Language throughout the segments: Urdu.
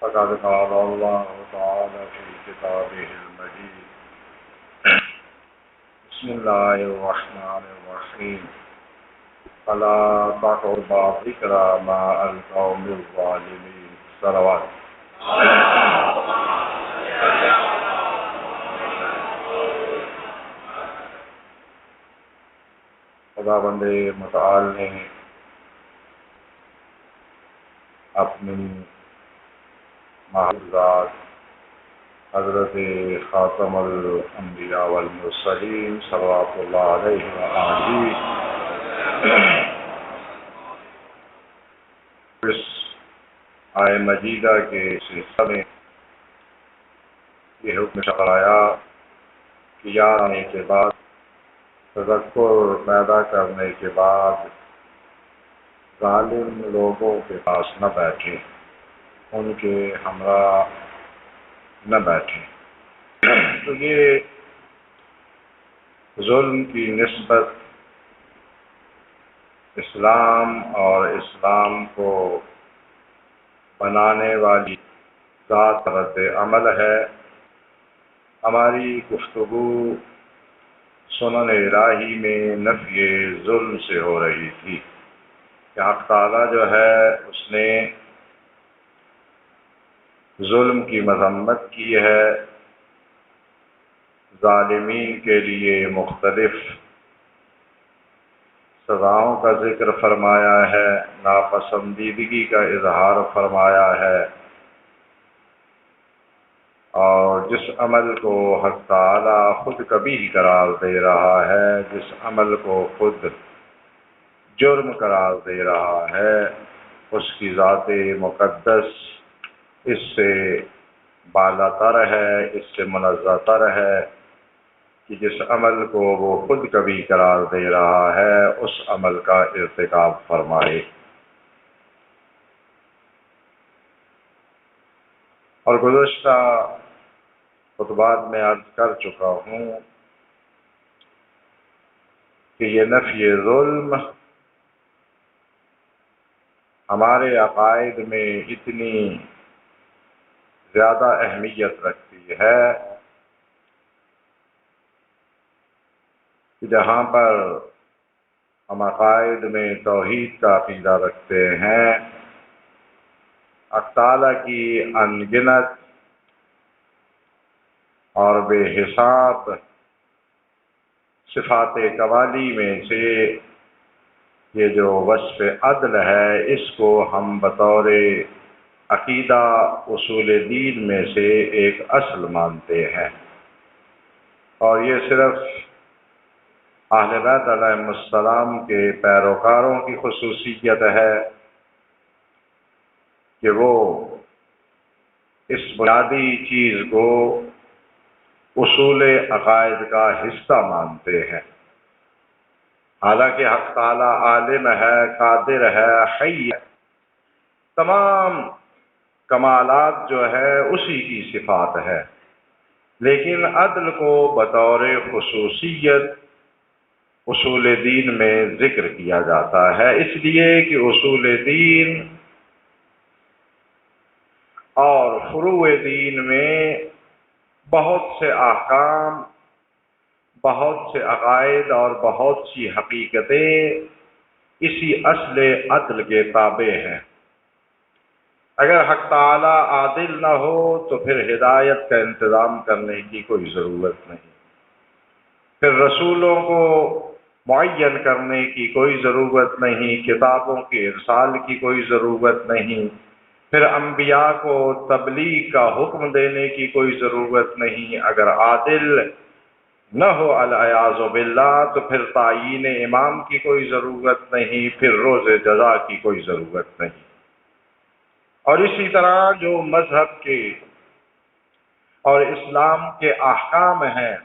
فقد قال الله تعالى في كتابه المجيد بسم الله الرحمن الرحيم فلا تقربوا الذكر مع القوم الظالمين صلوات خداوند متعال نے اپنی معجزات حضرت خاتم الانبیاء والمرسلین صلوات اللہ علیہ وآلہ اس آئے مجیدہ کے سلسلے میں یہ حکم شرعایا کہ یاد آنے کے بعد تذکر پیدا کرنے کے بعد ظالم لوگوں کے پاس نہ بیٹھیں، ان کے ہمراہ نہ بیٹھیں۔ تو یہ ظلم کی نسبت اسلام اور اسلام کو بنانے والی ذات رد عمل ہے۔ ہماری گفتگو سنن الہی میں نفی ظلم سے ہو رہی تھی کہ حق تعالیٰ جو ہے اس نے ظلم کی مذمت کی ہے، ظالمین کے لیے مختلف سزاؤں کا ذکر فرمایا ہے، ناپسندیدگی کا اظہار فرمایا ہے، اور جس عمل کو حق تعالیٰ خود کبیح قرار دے رہا ہے، جس عمل کو خود جرم قرار دے رہا ہے، اس کی ذات مقدس اس سے بالا تر ہے، اس سے منزہ تر ہے کہ جس عمل کو وہ خود کبھی قرار دے رہا ہے اس عمل کا ارتکاب فرمائے۔ اور گزشتہ خطبات میں عرض کر چکا ہوں کہ یہ نفی ظلم ہمارے عقائد میں اتنی زیادہ اہمیت رکھتی ہے کہ جہاں پر ہم عقائد میں توحید کا عقیدہ رکھتے ہیں، حق تعالیٰ کی ان گنت اور بے حساب صفات کمالی میں سے یہ جو وصف عدل ہے اس کو ہم بطور عقیدہ اصول دین میں سے ایک اصل مانتے ہیں، اور یہ صرف اہل بیت علیہم السلام کے پیروکاروں کی خصوصیت ہے کہ وہ اس بنیادی چیز کو اصول عقائد کا حصہ مانتے ہیں، حالانکہ حق تعالیٰ عالم ہے، قادر ہے، حی ہے، تمام کمالات جو ہے اسی کی صفات ہے، لیکن عدل کو بطور خصوصیت اصول دین میں ذکر کیا جاتا ہے، اس لیے کہ اصول دین اور فروع دین میں بہت سے احکام، بہت سے عقائد اور بہت سی حقیقتیں اسی اصل عدل کے تابع ہیں۔ اگر حق تعالیٰ عادل نہ ہو تو پھر ہدایت کا انتظام کرنے کی کوئی ضرورت نہیں، پھر رسولوں کو معین کرنے کی کوئی ضرورت نہیں، کتابوں کے ارسال کی کوئی ضرورت نہیں، پھر انبیاء کو تبلیغ کا حکم دینے کی کوئی ضرورت نہیں۔ اگر عادل نہ ہو العیاذ باللہ تو پھر تعیین امام کی کوئی ضرورت نہیں، پھر روز جزا کی کوئی ضرورت نہیں۔ اور اسی طرح جو مذہب کے اور اسلام کے احکام ہیں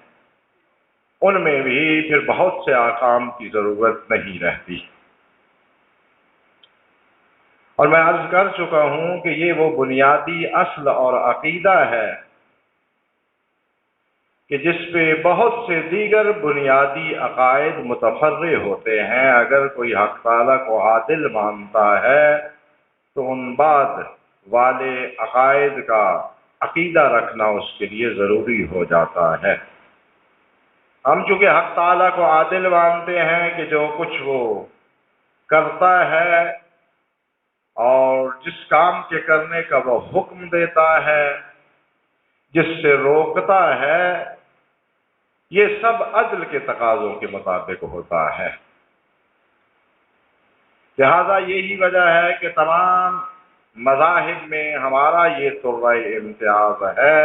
ان میں بھی پھر بہت سے احکام کی ضرورت نہیں رہتی۔ اور میں عرض کر چکا ہوں کہ یہ وہ بنیادی اصل اور عقیدہ ہے کہ جس پہ بہت سے دیگر بنیادی عقائد متفرع ہوتے ہیں۔ اگر کوئی حق تعالیٰ کو عادل مانتا ہے تو ان بعد والے عقائد کا عقیدہ رکھنا اس کے لیے ضروری ہو جاتا ہے۔ ہم چونکہ حق تعالیٰ کو عادل مانتے ہیں کہ جو کچھ وہ کرتا ہے اور جس کام کے کرنے کا وہ حکم دیتا ہے، جس سے روکتا ہے، یہ سب عدل کے تقاضوں کے مطابق ہوتا ہے۔ لہذا یہی وجہ ہے کہ تمام مذاہب میں ہمارا یہ طرح امتیاز ہے،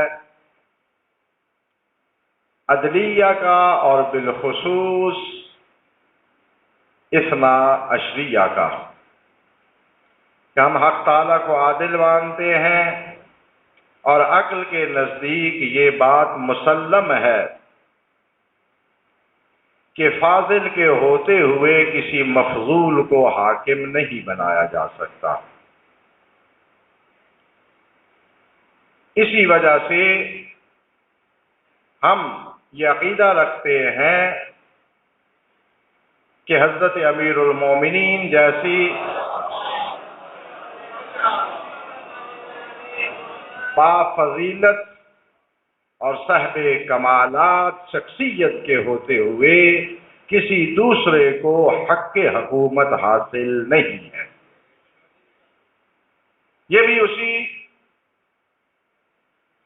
عدلیہ کا اور بالخصوص اثنا عشریہ کا، کہ ہم حق تعالیٰ کو عادل مانتے ہیں اور عقل کے نزدیک یہ بات مسلم ہے کہ فاضل کے ہوتے ہوئے کسی مفضول کو حاکم نہیں بنایا جا سکتا۔ اسی وجہ سے ہم یہ عقیدہ رکھتے ہیں کہ حضرت امیر المومنین جیسی بافضیلت اور صاحب کمالات شخصیت کے ہوتے ہوئے کسی دوسرے کو حق حکومت حاصل نہیں ہے۔ یہ بھی اسی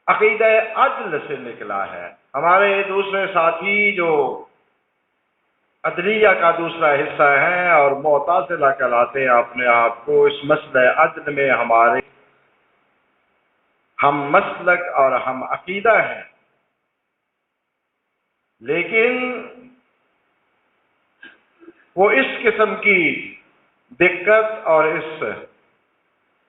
عقیدہ عدل سے نکلا ہے۔ ہمارے دوسرے ساتھی جو عدلیہ کا دوسرا حصہ ہیں اور معتزلہ کہلاتے ہیں اپنے آپ کو، اس مسئلہ عدل میں ہمارے ہم مسلک اور ہم عقیدہ ہیں، لیکن وہ اس قسم کی دقت اور اس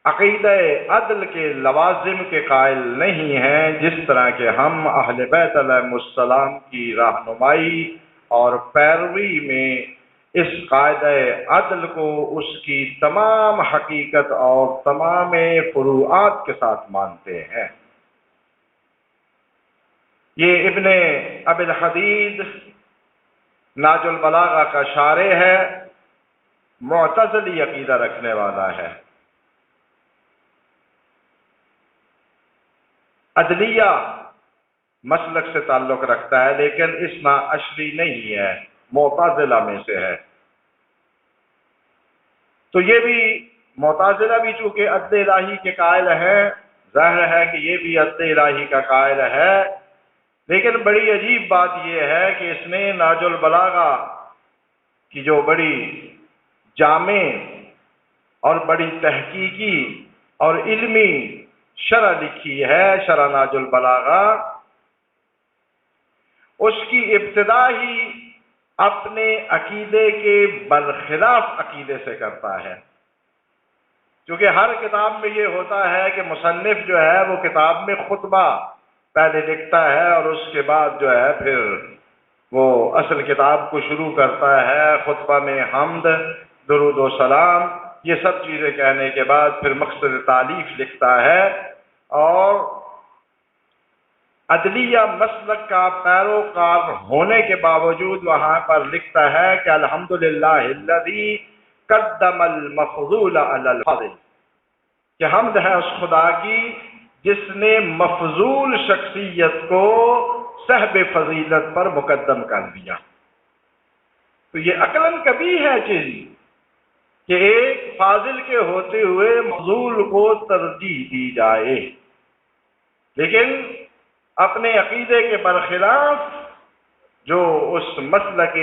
عقیدہ عدل کے لوازم کے قائل نہیں ہیں جس طرح کہ ہم اہل بیت علیہ السلام کی رہنمائی اور پیروی میں اس قاعدہ عدل کو اس کی تمام حقیقت اور تمام فروعات کے ساتھ مانتے ہیں۔ یہ ابن ابی الحدید ناج البلاغہ کا شارح ہے، معتزلی عقیدہ رکھنے والا ہے۔ عدلیہ مسلک سے تعلق رکھتا ہے لیکن اثنا عشری نہیں ہے، معتزلہ میں سے ہے۔ تو یہ بھی معتزلہ بھی چونکہ عدل الہی کے قائل ہیں، ظاہر ہے کہ یہ بھی عدل الہی کا قائل ہے، لیکن بڑی عجیب بات یہ ہے کہ اس نے ناج البلاغہ کی جو بڑی جامع اور بڑی تحقیقی اور علمی شرح لکھی ہے، شرح ناج البلاغہ، اس کی ابتدا ہی اپنے عقیدے کے برخلاف عقیدے سے کرتا ہے۔ کیونکہ ہر کتاب میں یہ ہوتا ہے کہ مصنف جو ہے وہ کتاب میں خطبہ پہلے لکھتا ہے اور اس کے بعد جو ہے پھر وہ اصل کتاب کو شروع کرتا ہے، خطبہ میں حمد، درود و سلام، یہ سب چیزیں کہنے کے بعد پھر مقصد تالیف لکھتا ہے، اور عدلیہ مسلک کا پیروکار ہونے کے باوجود وہاں پر لکھتا ہے کہ الحمدللہ الذی قدم المفضول علی الفاضل، کہ حمد ہے اس خدا کی جس نے مفضول شخصیت کو صاحب فضیلت پر مقدم کر دیا۔ تو یہ عقلاً کبھی ہے چیز کہ ایک فاضل کے ہوتے ہوئے مفضول کو ترجیح دی جائے، لیکن اپنے عقیدے کے برخلاف جو اس مسلک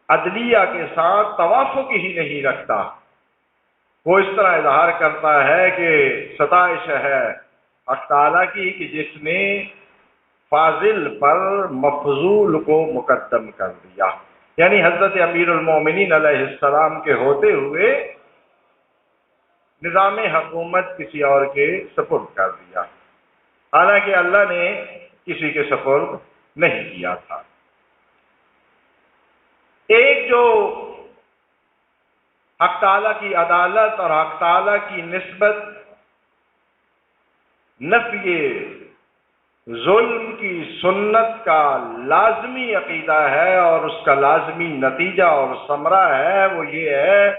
عدلیہ کے ساتھ توافق ہی نہیں رکھتا، وہ اس طرح اظہار کرتا ہے کہ ستائش ہے حق تعالیٰ کی کہ جس نے فاضل پر مفضول کو مقدم کر دیا، یعنی حضرت امیر المومنین علیہ السلام کے ہوتے ہوئے نظام حکومت کسی اور کے سپرد کر دیا، حالانکہ اللہ نے کسی کے سپرد نہیں کیا تھا۔ ایک جو حق تعالیٰ کی عدالت اور حق تعالیٰ کی نسبت نفی ظلم کی سنت کا لازمی عقیدہ ہے اور اس کا لازمی نتیجہ اور ثمرہ ہے، وہ یہ ہے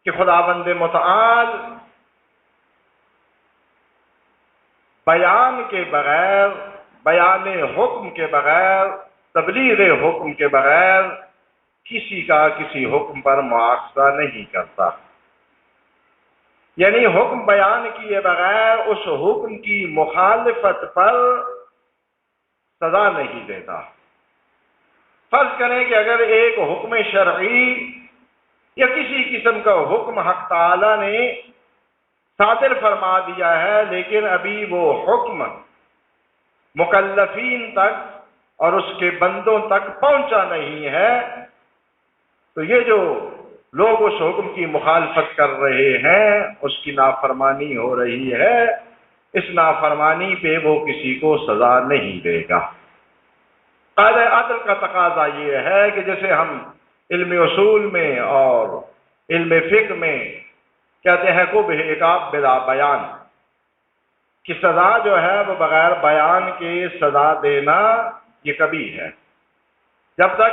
کہ خداوند متعال بیان کے بغیر، بیان حکم کے بغیر، تبلیغ حکم کے بغیر کسی کا کسی حکم پر مواخذہ نہیں کرتا، یعنی حکم بیان کیے بغیر اس حکم کی مخالفت پر سزا نہیں دیتا۔ فرض کریں کہ اگر ایک حکم شرعی یا کسی قسم کا حکم حق تعالی نے صادر فرما دیا ہے، لیکن ابھی وہ حکم مکلفین تک اور اس کے بندوں تک پہنچا نہیں ہے، تو یہ جو لوگ اس حکم کی مخالفت کر رہے ہیں اس کی نافرمانی ہو رہی ہے، اس نافرمانی پہ وہ کسی کو سزا نہیں دے گا۔ قاعدہ عدل کا تقاضا یہ ہے کہ جیسے ہم علم اصول میں اور علم فقہ میں کہتے ہیں کو بحقاب بلا بیان، کہ سزا جو ہے وہ بغیر بیان کے سزا دینا یہ کبھی ہے۔ جب تک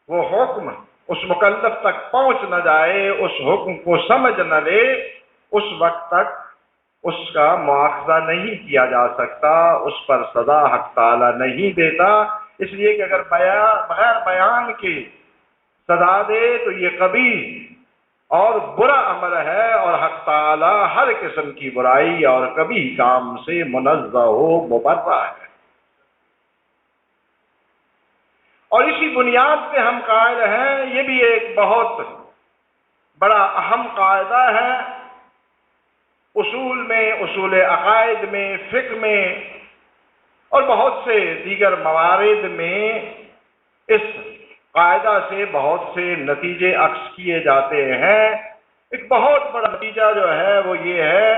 وہ حکم اس مکلف تک پہنچ نہ جائے، اس حکم کو سمجھ نہ لے، اس وقت تک اس کا مواخذہ نہیں کیا جا سکتا، اس پر سزا حق تعالی نہیں دیتا، اس لیے کہ اگر بغیر بیان کے سزا دے تو یہ کبھی اور برا عمل ہے، اور حق تعالی ہر قسم کی برائی اور کبھی کام سے منزہ و مبرہ ہے۔ اور اسی بنیاد پہ ہم قائل ہیں، یہ بھی ایک بہت بڑا اہم قاعدہ ہے اصول میں، اصول عقائد میں، فقہ میں اور بہت سے دیگر موارد میں اس قاعدہ سے بہت سے نتیجے عکس کیے جاتے ہیں۔ ایک بہت بڑا نتیجہ جو ہے وہ یہ ہے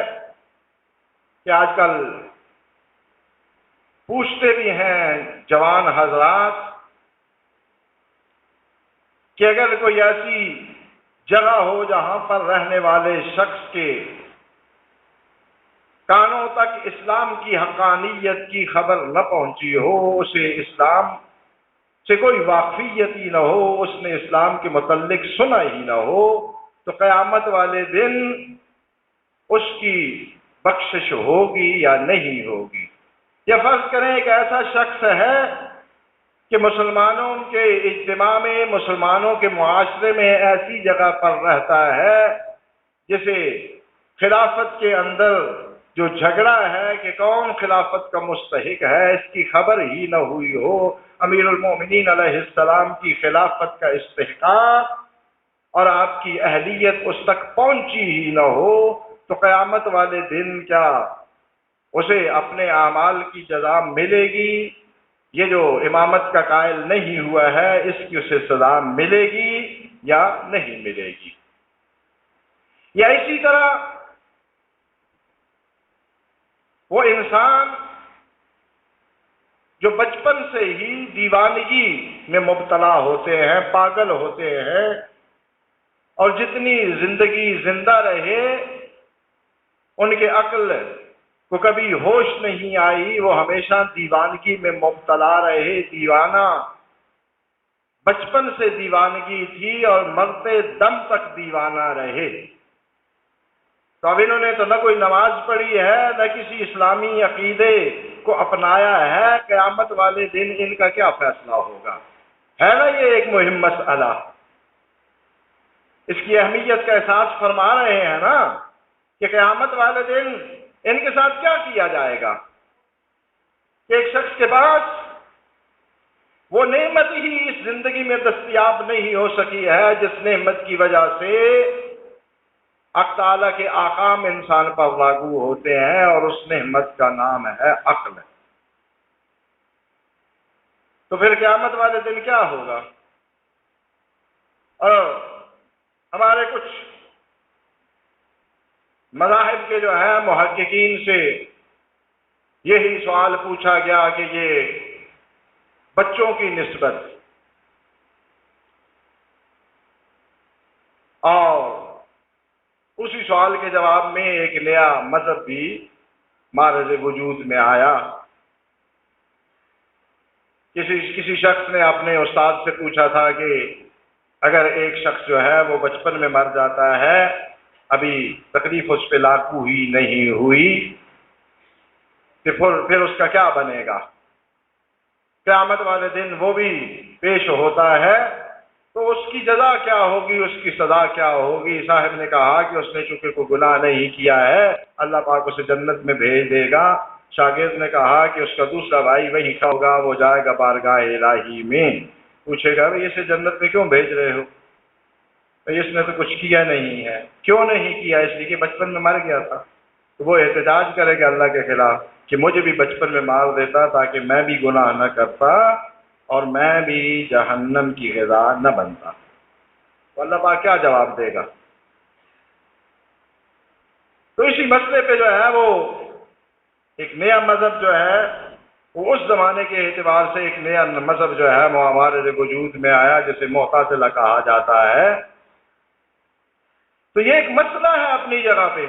کہ آج کل پوچھتے بھی ہیں جوان حضرات کہ اگر کوئی ایسی جگہ ہو جہاں پر رہنے والے شخص کے کانوں تک اسلام کی حقانیت کی خبر نہ پہنچی ہو، اسے اسلام سے کوئی واقفیت ہی نہ ہو، اس نے اسلام کے متعلق سنا ہی نہ ہو، تو قیامت والے دن اس کی بخشش ہوگی یا نہیں ہوگی؟ یا فرض کریں ایک ایسا شخص ہے کہ مسلمانوں کے اجتماع میں، مسلمانوں کے معاشرے میں ایسی جگہ پر رہتا ہے جیسے خلافت کے اندر جو جھگڑا ہے کہ کون خلافت کا مستحق ہے، اس کی خبر ہی نہ ہوئی ہو، امیر المومنین علیہ السلام کی خلافت کا استحقاق اور آپ کی اہلیت اس تک پہنچی ہی نہ ہو، تو قیامت والے دن کیا اسے اپنے اعمال کی جزا ملے گی؟ یہ جو امامت کا قائل نہیں ہوا ہے اس کی اسے سزا ملے گی یا نہیں ملے گی؟ یا اسی طرح وہ انسان جو بچپن سے ہی دیوانگی میں مبتلا ہوتے ہیں، پاگل ہوتے ہیں، اور جتنی زندگی زندہ رہے ان کے عقل کو کبھی ہوش نہیں آئی، وہ ہمیشہ دیوانگی میں مبتلا رہے، دیوانہ بچپن سے دیوانگی تھی اور مرتے دم تک دیوانہ رہے، تو اب انہوں نے تو نہ کوئی نماز پڑھی ہے، نہ کسی اسلامی عقیدے کو اپنایا ہے، قیامت والے دن ان کا کیا فیصلہ ہوگا؟ ہے نا یہ ایک مہم مسئلہ، اس کی اہمیت کا احساس فرما رہے ہیں نا کہ قیامت والے دن ان کے ساتھ کیا کیا جائے گا کہ ایک شخص کے پاس وہ نعمت ہی اس زندگی میں دستیاب نہیں ہو سکی ہے جس نعمت کی وجہ سے حق تعالیٰ کے احکام انسان پر لاگو ہوتے ہیں، اور اس نعمت کا نام ہے عقل۔ تو پھر قیامت والے دن کیا ہوگا؟ اور ہمارے کچھ مذاہب کے جو ہیں محققین سے یہی سوال پوچھا گیا کہ یہ بچوں کی نسبت اور اسی سوال کے جواب میں ایک نیا مذہب بھی معرض وجود میں آیا۔ کسی شخص نے اپنے استاد سے پوچھا تھا کہ اگر ایک شخص جو ہے وہ بچپن میں مر جاتا ہے، ابھی تکلیف اس پہ لاگو ہی نہیں ہوئی، کہ پھر اس کا کیا بنے گا؟ قیامت والے دن وہ بھی پیش ہوتا ہے، تو اس کی جزا کیا ہوگی، اس کی سزا کیا ہوگی؟ صاحب نے کہا کہ اس نے چونکہ کوئی گناہ نہیں کیا ہے، اللہ پاک اسے جنت میں بھیج دے گا۔ شاگرد نے کہا کہ اس کا دوسرا بھائی وہی ہوگا، وہ جائے گا بارگاہ الہی میں، پوچھے گا بھئی اسے جنت میں کیوں بھیج رہے ہو؟ اس نے تو کچھ کیا نہیں ہے۔ کیوں نہیں کیا؟ اس لیے کہ بچپن میں مر گیا تھا۔ تو وہ احتجاج کرے گا اللہ کے خلاف کہ مجھے بھی بچپن میں مار دیتا تاکہ میں بھی گناہ نہ کرتا اور میں بھی جہنم کی غذا نہ بنتا۔ تو اللہ پاک کیا جواب دے گا؟ تو اسی مسئلے پہ جو ہے وہ ایک نیا مذہب جو ہے وہ اس زمانے کے اعتبار سے ایک نیا مذہب جو ہے وہ ہمارے وجود میں آیا، جسے معتزلہ کہا جاتا ہے۔ تو یہ ایک مسئلہ ہے اپنی جگہ پہ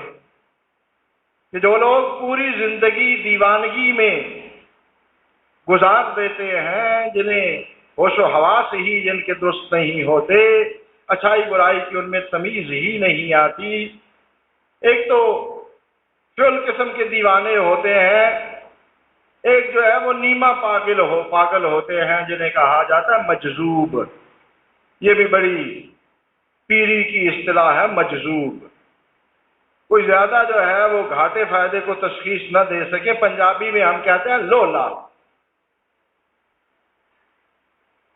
کہ جو لوگ پوری زندگی دیوانگی میں گزار دیتے ہیں، جنہیں ہوش و حواس ہی جن کے درست نہیں ہوتے، اچھائی برائی کی ان میں تمیز ہی نہیں آتی، ایک تو فل قسم کے دیوانے ہوتے ہیں، ایک جو ہے وہ نیما پاگل ہوتے ہیں جنہیں کہا جاتا ہے مجذوب۔ یہ بھی بڑی پیری کی اصطلاح ہے، مجذوب۔ کوئی زیادہ جو ہے وہ گھاٹے فائدے کو تشخیص نہ دے سکے، پنجابی میں ہم کہتے ہیں لولا،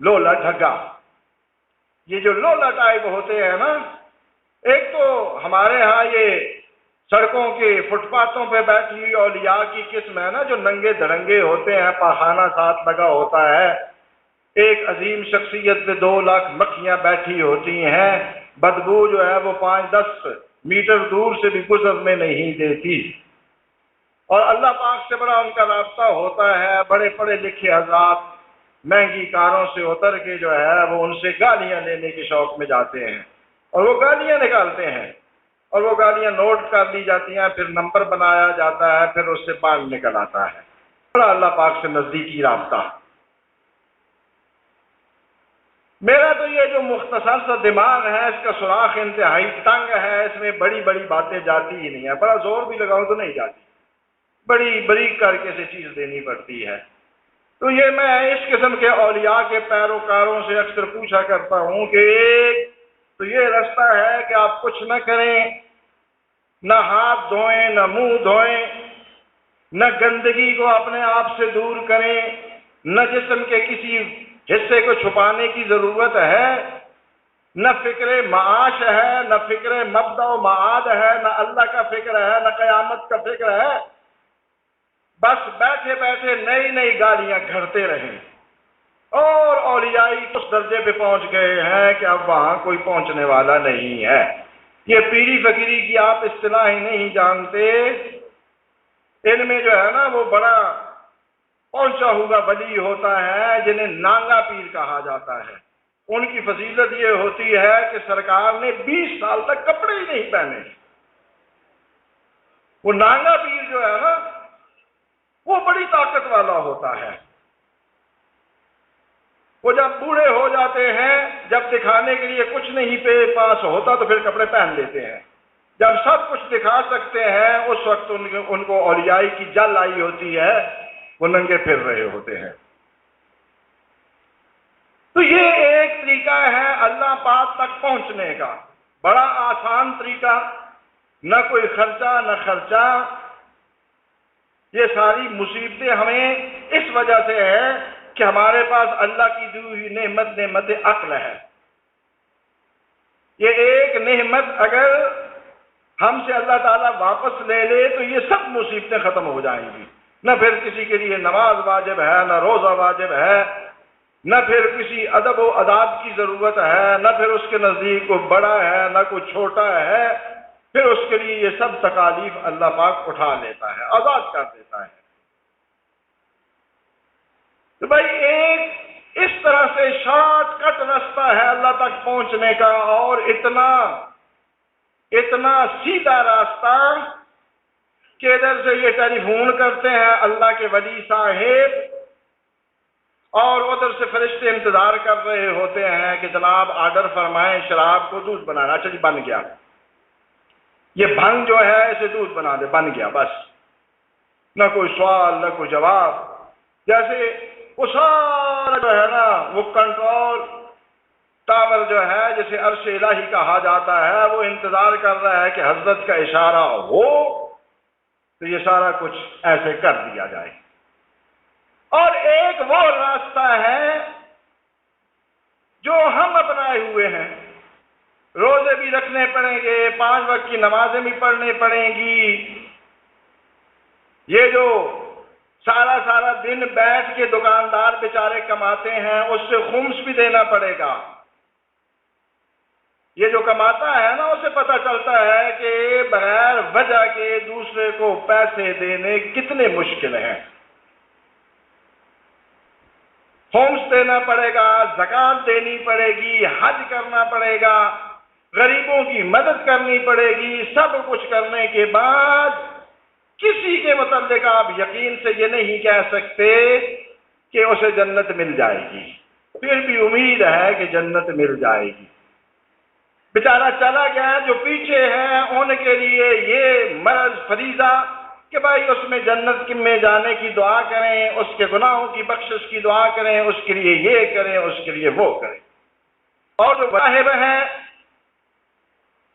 لولا ڈھگا۔ یہ جو لولا ٹائپ ہوتے ہیں نا، ایک تو ہمارے ہاں یہ سڑکوں کے فٹ پاتھوں پہ بیٹھی ہوئی اولیاء کی قسم ہے نا، جو ننگے دھڑنگے ہوتے ہیں، پاخانہ ساتھ لگا ہوتا ہے، ایک عظیم شخصیت پہ 2 لاکھ مکھیاں بیٹھی ہوتی ہیں، بدبو جو ہے وہ 5-10 میٹر دور سے بھی گزرنے نہیں دیتی، اور اللہ پاک سے بڑا ان کا رابطہ ہوتا ہے۔ بڑے پڑھے لکھے حضرات مہنگی کاروں سے اتر کے جو ہے وہ ان سے گالیاں لینے کے شوق میں جاتے ہیں، اور وہ گالیاں نکالتے ہیں، اور وہ گالیاں نوٹ کر لی جاتی ہیں، پھر نمبر بنایا جاتا ہے، پھر اس سے بال نکل آتا ہے۔ بڑا اللہ پاک سے نزدیکی رابطہ۔ میرا تو یہ جو مختصر سا دماغ ہے، اس کا سوراخ انتہائی تنگ ہے، اس میں بڑی بڑی باتیں جاتی ہی نہیں ہیں، بڑا زور بھی لگاؤں تو نہیں جاتی، بڑی بریک کر کے سے چیز دینی پڑتی ہے۔ تو یہ میں اس قسم کے اولیاء کے پیروکاروں سے اکثر پوچھا کرتا ہوں کہ ایک تو یہ رستہ ہے کہ آپ کچھ نہ کریں، نہ ہاتھ دھوئیں، نہ منہ دھوئیں، نہ گندگی کو اپنے آپ سے دور کریں، نہ جسم کے کسی حصے کو چھپانے کی ضرورت ہے، نہ فکر معاش ہے، نہ فکر مبدا و معاد ہے، نہ اللہ کا فکر ہے، نہ قیامت کا فکر ہے، بس بیٹھے بیٹھے نئی نئی گالیاں گھڑتے رہیں، اور اولیائی اس درجے پہ پہنچ گئے ہیں کہ اب وہاں کوئی پہنچنے والا نہیں ہے۔ یہ پیری فقیری کی آپ اصطلاح ہی نہیں جانتے، ان میں جو ہے نا وہ بڑا پہنچا ہوا ولی ہوتا ہے جنہیں نانگا پیر کہا جاتا ہے۔ ان کی فضیلت یہ ہوتی ہے کہ سرکار نے 20 سال تک کپڑے ہی نہیں پہنے۔ وہ نانگا پیر جو ہے نا وہ بڑی طاقت والا ہوتا ہے۔ وہ جب بوڑھے ہو جاتے ہیں، جب دکھانے کے لیے کچھ نہیں پاس ہوتا تو پھر کپڑے پہن لیتے ہیں، جب سب کچھ دکھا سکتے ہیں اس وقت ان کو اولیائی کی جل آئی ہوتی ہے، وہ ننگے پھر رہے ہوتے ہیں۔ تو یہ ایک طریقہ ہے اللہ پاک تک پہنچنے کا، بڑا آسان طریقہ، نہ کوئی خرچہ نہ خرچہ۔ یہ ساری مصیبتیں ہمیں اس وجہ سے ہے کہ ہمارے پاس اللہ کی دی ہوئی نعمت عقل ہے۔ یہ ایک نعمت اگر ہم سے اللہ تعالیٰ واپس لے لے تو یہ سب مصیبتیں ختم ہو جائیں گی۔ نہ پھر کسی کے لیے نماز واجب ہے، نہ روزہ واجب ہے، نہ پھر کسی ادب و آداب کی ضرورت ہے، نہ پھر اس کے نزدیک کوئی بڑا ہے نہ کوئی چھوٹا ہے، پھر اس کے لیے یہ سب تکالیف اللہ پاک اٹھا لیتا ہے، آزاد کر دیتا ہے۔ تو بھائی ایک اس طرح سے شارٹ کٹ راستہ ہے اللہ تک پہنچنے کا، اور اتنا سیدھا راستہ کہ ادھر سے یہ ٹیلی فون کرتے ہیں اللہ کے ولی صاحب، اور ادھر سے فرشتے انتظار کر رہے ہوتے ہیں کہ جناب آرڈر فرمائیں شراب کو دودھ بنانا. اچھا جی بن گیا، یہ بھنگ جو ہے اسے دودھ بنا دے، بن گیا بس. نہ کوئی سوال نہ کوئی جواب. جیسے وہ سارا جو ہے نا وہ کنٹرول ٹاور جو ہے جسے عرش الہی کہا جاتا ہے وہ انتظار کر رہا ہے کہ حضرت کا اشارہ ہو تو یہ سارا کچھ ایسے کر دیا جائے. اور ایک وہ راستہ ہے جو ہم اپنائے ہوئے ہیں. روزے بھی رکھنے پڑیں گے، 5 وقت کی نمازیں بھی پڑھنی پڑیں گی. یہ جو سارا دن بیٹھ کے دکاندار بیچارے کماتے ہیں اس سے خمس بھی دینا پڑے گا. یہ جو کماتا ہے نا اسے پتہ چلتا ہے کہ بغیر وجہ کے دوسرے کو پیسے دینے کتنے مشکل ہیں. خمس دینا پڑے گا، زکوٰۃ دینی پڑے گی، حج کرنا پڑے گا، غریبوں کی مدد کرنی پڑے گی. سب کچھ کرنے کے بعد کسی کے متعلق آپ یقین سے یہ نہیں کہہ سکتے کہ اسے جنت مل جائے گی. پھر بھی امید ہے کہ جنت مل جائے گی. بیچارہ چلا گیا، جو پیچھے ہیں ان کے لیے یہ مرض فریضہ کہ بھائی اس میں جنت میں جانے کی دعا کریں، اس کے گناہوں کی بخشش کی دعا کریں، اس کے لیے یہ کریں، اس کے لیے وہ کریں. اور جو راہب ہیں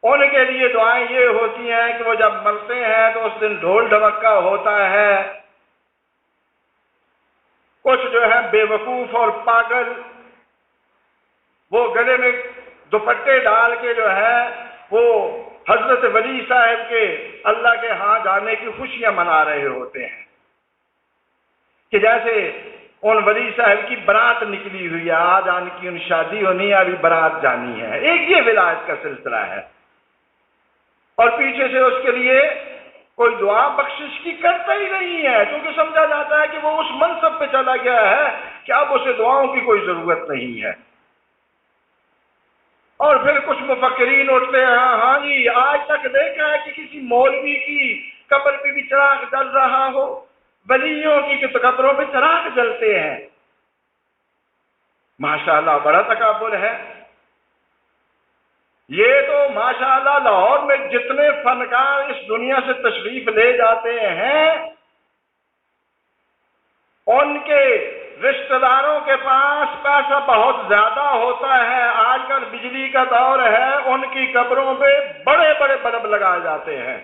ان کے لیے دعائیں یہ ہوتی ہیں کہ وہ جب مرتے ہیں تو اس دن ڈھول ڈھمکا ہوتا ہے. کچھ جو ہے بے وقوف اور پاگل وہ گلے میں دوپٹے ڈال کے جو ہے وہ حضرت ولی صاحب کے اللہ کے ہاں جانے کی خوشیاں منا رہے ہوتے ہیں کہ جیسے ان ولی صاحب کی برات نکلی ہوئی ہے، آج آن کی ان شادی ہونی ہے، ابھی برات جانی ہے. ایک یہ ولایت کا سلسلہ ہے. اور پیچھے سے اس کے لیے کوئی دعا بخشش کی کرتا ہی نہیں ہے، کیونکہ سمجھا جاتا ہے کہ وہ اس منصب پہ چلا گیا ہے کہ اب اسے دعاؤں کی کوئی ضرورت نہیں ہے. اور پھر کچھ مفکرین اٹھتے ہیں، ہاں جی آج تک دیکھا ہے کہ کسی مولوی کی قبر پہ بھی چراغ جل رہا ہو؟ ولیوں کی قبروں پہ چراغ جلتے ہیں. ماشاءاللہ بڑا تکبر ہے. یہ تو ماشاءاللہ لاہور میں جتنے فنکار اس دنیا سے تشریف لے جاتے ہیں ان کے رشتہ داروں کے پاس پیسہ بہت زیادہ ہوتا ہے. آج کل بجلی کا دور ہے، ان کی قبروں پہ بڑے بڑے بلب لگائے جاتے ہیں.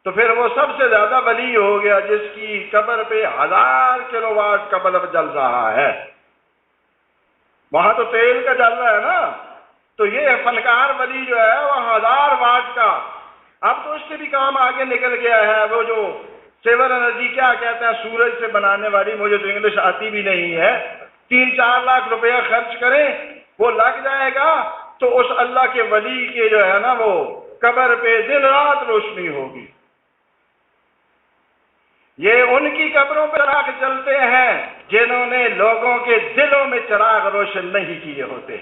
تو پھر وہ سب سے زیادہ ولی ہو گیا جس کی قبر پہ 1000 کلو واٹ کا بلب جل رہا ہے. وہاں تو تیل کا جل رہا ہے نا، تو یہ فنکار ولی جو ہے وہ 1000 واٹ کا. اب تو اس سے بھی کام آگے نکل گیا ہے. وہ جو سیور انرجی کیا کہتے ہیں سورج سے بنانے والی، مجھے تو انگلش آتی بھی نہیں ہے، 3-4 لاکھ روپیہ خرچ کریں وہ لگ جائے گا تو اس اللہ کے ولی کے جو ہے نا وہ قبر پہ دن رات روشنی ہوگی. یہ ان کی قبروں پہ چراغ جلتے ہیں جنہوں نے لوگوں کے دلوں میں چراغ روشن نہیں کیے ہوتے.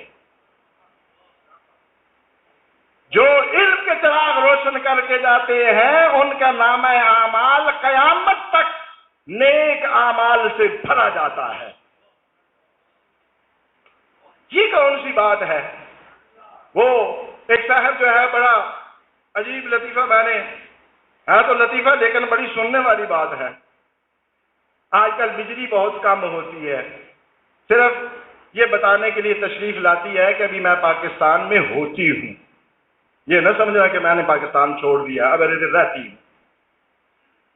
جو علم کے چراغ روشن کر کے جاتے ہیں ان کا نامہ اعمال قیامت تک نیک اعمال سے بھرا جاتا ہے. یہ کون سی بات ہے؟ وہ ایک صاحب جو ہے بڑا عجیب لطیفہ، میں نے ہے تو لطیفہ لیکن بڑی سننے والی بات ہے. آج کل بجلی بہت کم ہوتی ہے، صرف یہ بتانے کے لیے تشریف لاتی ہے کہ ابھی میں پاکستان میں ہوتی ہوں. یہ نہ سمجھنا کہ میں نے پاکستان چھوڑ دیا، اب ادھر رہتی ہوں.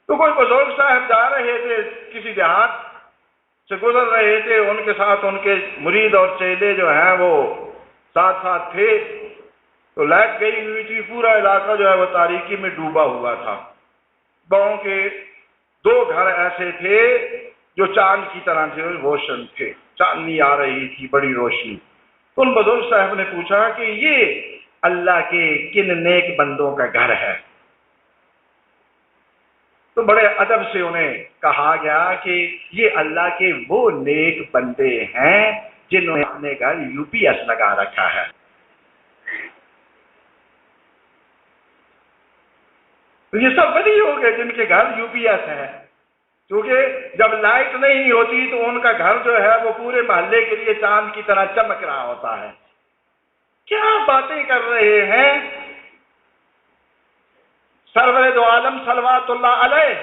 تو کوئی بزرگ صاحب جا رہے تھے، کسی دیہات سے گزر رہے تھے، ان کے ساتھ ان کے مرید اور چیلے جو ہیں وہ ساتھ ساتھ تھے. تو لائٹ گئی ہوئی تھی، پورا علاقہ جو ہے وہ تاریکی میں ڈوبا ہوا تھا. گاؤں کے 2 گھر ایسے تھے جو چاند کی طرح سے روشن تھے، چاندنی آ رہی تھی بڑی روشنی. تو ان بزرگ صاحب نے پوچھا کہ یہ اللہ کے کن نیک بندوں کا گھر ہے؟ تو بڑے ادب سے انہیں کہا گیا کہ یہ اللہ کے وہ نیک بندے ہیں جنہوں نے اپنے گھر UPS لگا رکھا ہے. تو یہ سب ولی ہو گئے جن کے گھر UPS ہے. کیونکہ جب لائٹ نہیں ہوتی تو ان کا گھر جو ہے وہ پورے محلے کے لیے چاند کی طرح چمک رہا ہوتا ہے. کیا باتیں کر رہے ہیں. سرور دو عالم صلوات اللہ علیہ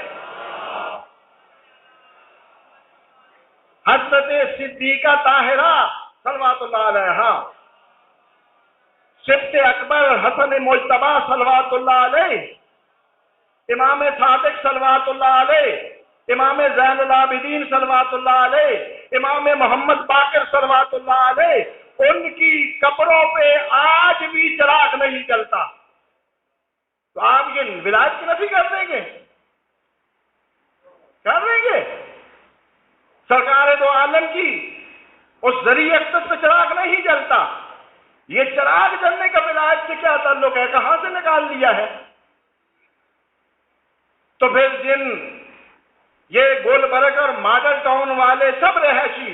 حضرت صدیقہ طاہرہ صلوات اللہ علیہ، سبط اکبر حسن مجتبی صلوات اللہ علیہ، امام صادق صلوات اللہ علیہ، امام زین العابدین صلوات اللہ علیہ، امام محمد باقر صلوات اللہ علیہ، ان کی قبروں پہ آج بھی چراغ نہیں جلتا. تو آپ یہ ولایت کی نفی کر دیں گے؟ کر دیں گے؟ سرکار دو عالم کی اس ذریعہ اقدس پہ چراغ نہیں جلتا. یہ چراغ جلنے کا ولایت سے کیا تعلق ہے؟ کہاں سے نکال لیا ہے؟ تو پھر جن یہ گلبرگ اور ماڈل ٹاؤن والے سب رہائشی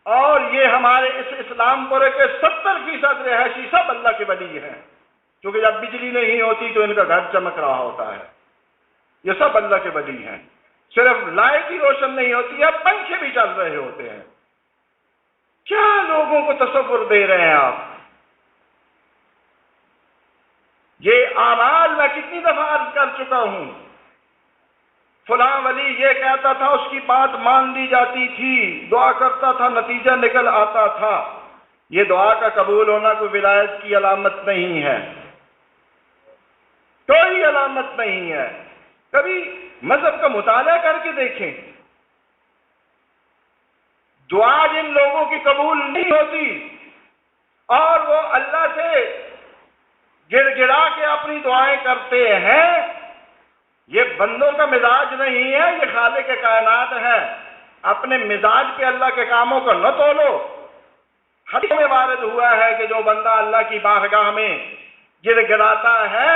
اور یہ ہمارے اس اسلام پورے کے 70% رہائشی سب اللہ کے ولی ہیں، کیونکہ جب بجلی نہیں ہوتی تو ان کا گھر چمک رہا ہوتا ہے. یہ سب اللہ کے ولی ہیں. صرف لائٹ ہی روشن نہیں ہوتی ہے، پنکھے بھی چل رہے ہوتے ہیں. کیا لوگوں کو تصور دے رہے ہیں آپ؟ یہ اعمال میں کتنی دفعہ عرض کر چکا ہوں. فلاں ولی یہ کہتا تھا، اس کی بات مان لی جاتی تھی، دعا کرتا تھا، نتیجہ نکل آتا تھا. یہ دعا کا قبول ہونا کوئی ولایت کی علامت نہیں ہے، کوئی علامت نہیں ہے. کبھی مذہب کا مطالعہ کر کے دیکھیں. دعا جن لوگوں کی قبول نہیں ہوتی اور وہ اللہ سے گر گڑا کے اپنی دعائیں کرتے ہیں، یہ بندوں کا مزاج نہیں ہے، یہ خالق کائنات ہے. اپنے مزاج پہ اللہ کے کاموں کو نہ تولو. حدیث میں وارد ہوا ہے کہ جو بندہ اللہ کی بارگاہ میں گر گڑاتا ہے،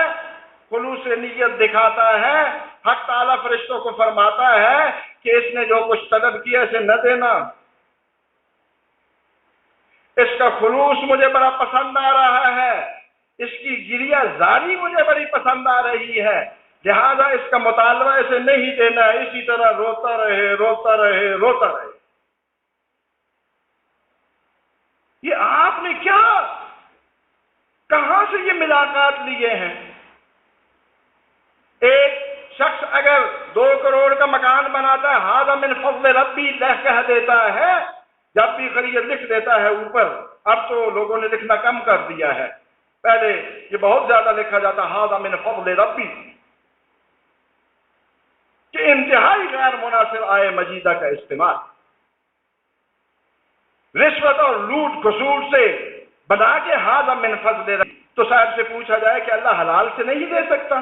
خلوص نیت دکھاتا ہے، حق تعالیٰ فرشتوں کو فرماتا ہے کہ اس نے جو کچھ طلب کیا اسے نہ دینا، اس کا خلوص مجھے بڑا پسند آ رہا ہے، اس کی گریہ زاری مجھے بڑی پسند آ رہی ہے، لہذا اس کا مطالبہ اسے نہیں دینا ہے، اسی طرح روتا رہے روتا رہے روتا رہے. یہ آپ نے کیا کہاں سے یہ ملاقات لیے ہیں؟ ایک شخص اگر 2 کروڑ کا مکان بناتا ہے، ھذا من فضل ربی کہہ دیتا ہے، جب بھی خرید لکھ دیتا ہے اوپر. اب تو لوگوں نے لکھنا کم کر دیا ہے، پہلے یہ بہت زیادہ لکھا جاتا، ھذا من فضل ربی، کہ انتہائی غیر مناسب آئے مجیدہ کا استعمال رشوت اور لوٹ کھسوٹ سے بنا کے ھذا من فضل ربی. تو صاحب سے پوچھا جائے کہ اللہ حلال سے نہیں دے سکتا؟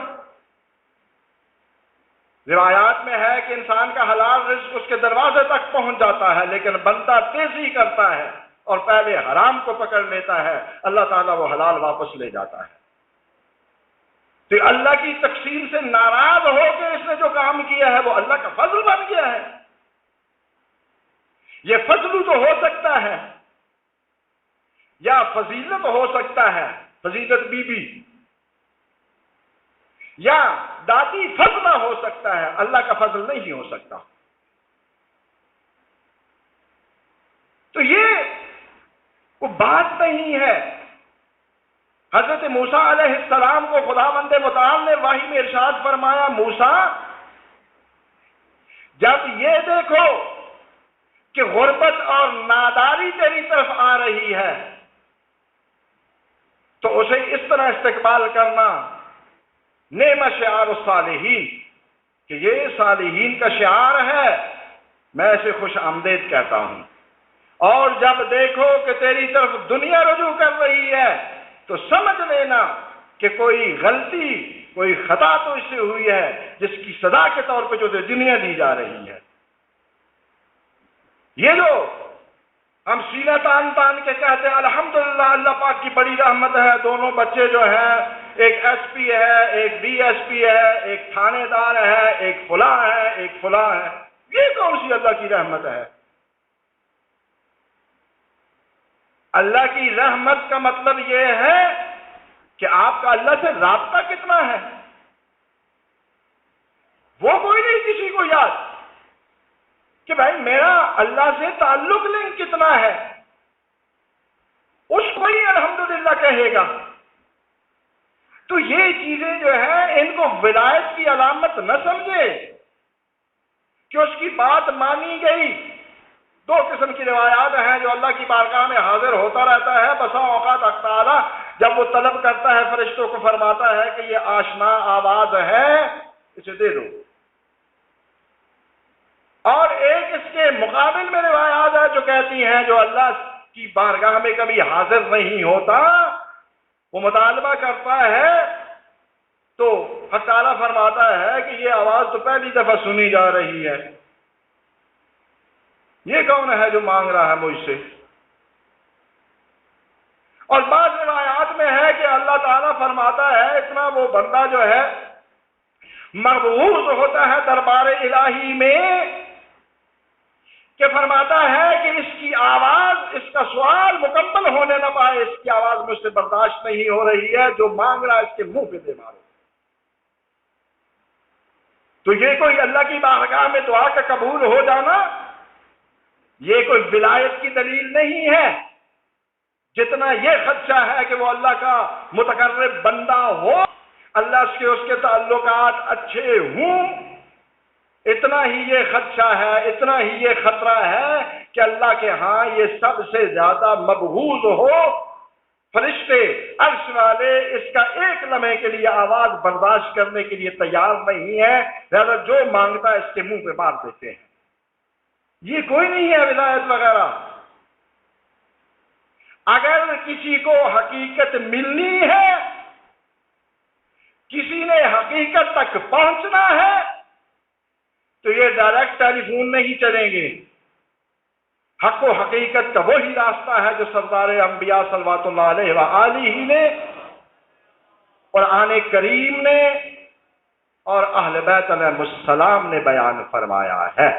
روایات میں ہے کہ انسان کا حلال رزق اس کے دروازے تک پہنچ جاتا ہے، لیکن بندہ تیزی کرتا ہے اور پہلے حرام کو پکڑ لیتا ہے، اللہ تعالیٰ وہ حلال واپس لے جاتا ہے. تو اللہ کی تقسیم سے ناراض ہو کے اس نے جو کام کیا ہے وہ اللہ کا فضل بن گیا ہے. یہ فضل تو ہو سکتا ہے یا فضیلت ہو سکتا ہے، فضیلت بی بی، یا دادی فضلہ ہو سکتا ہے، اللہ کا فضل نہیں ہو سکتا. تو یہ کوئی بات نہیں ہے. حضرت موسیٰ علیہ السلام کو خداوند متعال نے وحی میں ارشاد فرمایا، موسیٰ جب یہ دیکھو کہ غربت اور ناداری تیری طرف آ رہی ہے تو اسے اس طرح استقبال کرنا، نعم شعار الصالحین، کہ یہ صالحین کا شعار ہے، میں اسے خوش آمدید کہتا ہوں. اور جب دیکھو کہ تیری طرف دنیا رجوع کر رہی ہے تو سمجھ لینا کہ کوئی غلطی، کوئی خطا تو اس سے ہوئی ہے جس کی سزا کے طور پہ جو دنیا دی جا رہی ہے. یہ جو ہم سینہ تان تان کے کہتے ہیں الحمدللہ اللہ پاک کی بڑی رحمت ہے، دونوں بچے جو ہیں، ایک ایس پی ہے، ایک ڈی ایس پی ہے، ایک تھانے دار ہے، ایک فلاں ہے، ایک فلاں ہے، یہ کون سی اللہ کی رحمت ہے؟ اللہ کی رحمت کا مطلب یہ ہے کہ آپ کا اللہ سے رابطہ کتنا ہے. وہ کوئی نہیں کسی کو یاد کہ بھائی میرا اللہ سے تعلق لنک کتنا ہے، اس کو ہی الحمدللہ کہے گا۔ تو یہ چیزیں جو ہیں ان کو ولایت کی علامت نہ سمجھے کہ اس کی بات مانی گئی۔ دو قسم کی روایات ہیں جو اللہ کی بارگاہ میں حاضر ہوتا رہتا ہے، بسا اوقات حق تعالی جب وہ طلب کرتا ہے فرشتوں کو فرماتا ہے کہ یہ آشنا آواز ہے اسے دے دو، اور ایک اس کے مقابل میں روایات ہے جو کہتی ہیں جو اللہ کی بارگاہ میں کبھی حاضر نہیں ہوتا، وہ مطالبہ کرتا ہے تو حق تعالی فرماتا ہے کہ یہ آواز تو پہلی دفعہ سنی جا رہی ہے، یہ کون ہے جو مانگ رہا ہے مجھ سے؟ اور بعض روایات میں ہے کہ اللہ تعالیٰ فرماتا ہے اتنا وہ بندہ جو ہے مبعوث ہوتا ہے دربار الہی میں کہ فرماتا ہے کہ اس کی آواز، اس کا سوال مکمل ہونے نہ پائے، اس کی آواز مجھ سے برداشت نہیں ہو رہی ہے، جو مانگ رہا ہے اس کے منہ پہ دے مارو۔ تو یہ کوئی اللہ کی بارگاہ میں دعا کا قبول ہو جانا، یہ کوئی ولایت کی دلیل نہیں ہے، جتنا یہ خدشہ ہے کہ وہ اللہ کا متقرب بندہ ہو، اللہ سے اس کے تعلقات اچھے ہوں، اتنا ہی یہ خدشہ ہے، اتنا ہی یہ خطرہ ہے کہ اللہ کے ہاں یہ سب سے زیادہ مبغوض ہو۔ فرشتے عرش والے اس کا ایک لمحے کے لیے آواز برداشت کرنے کے لیے تیار نہیں ہے، لہذا جو مانگتا ہے اس کے منہ پہ مار دیتے ہیں۔ یہ کوئی نہیں ہے ولایت وغیرہ۔ اگر کسی کو حقیقت ملنی ہے، کسی نے حقیقت تک پہنچنا ہے، تو یہ ڈائریکٹ ٹیلی فون نہیں چلیں گے۔ حق و حقیقت کا وہی راستہ ہے جو سردار انبیاء صلوات اللہ علیہ وآلہ نے، قرآن کریم نے اور اہل بیت علیہ السلام نے بیان فرمایا ہے۔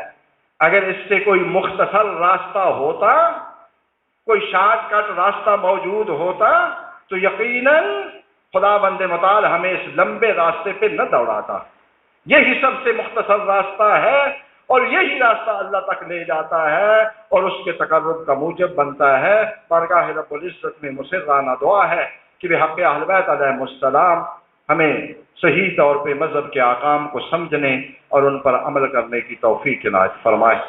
اگر اس سے کوئی مختصر راستہ ہوتا، کوئی شارٹ کٹ راستہ موجود ہوتا تو یقیناً خداوند متعال ہمیں اس لمبے راستے پہ نہ دوڑاتا۔ یہی سب سے مختصر راستہ ہے اور یہی راستہ اللہ تک لے جاتا ہے اور اس کے تقرب کا موجب بنتا ہے۔ بارگاہ رب العزت میں مسررانہ دعا ہے کہ بحق اہل بیت علیہ السلام ہمیں صحیح طور پہ مذہب کے احکام کو سمجھنے اور ان پر عمل کرنے کی توفیق عنایت فرمائے۔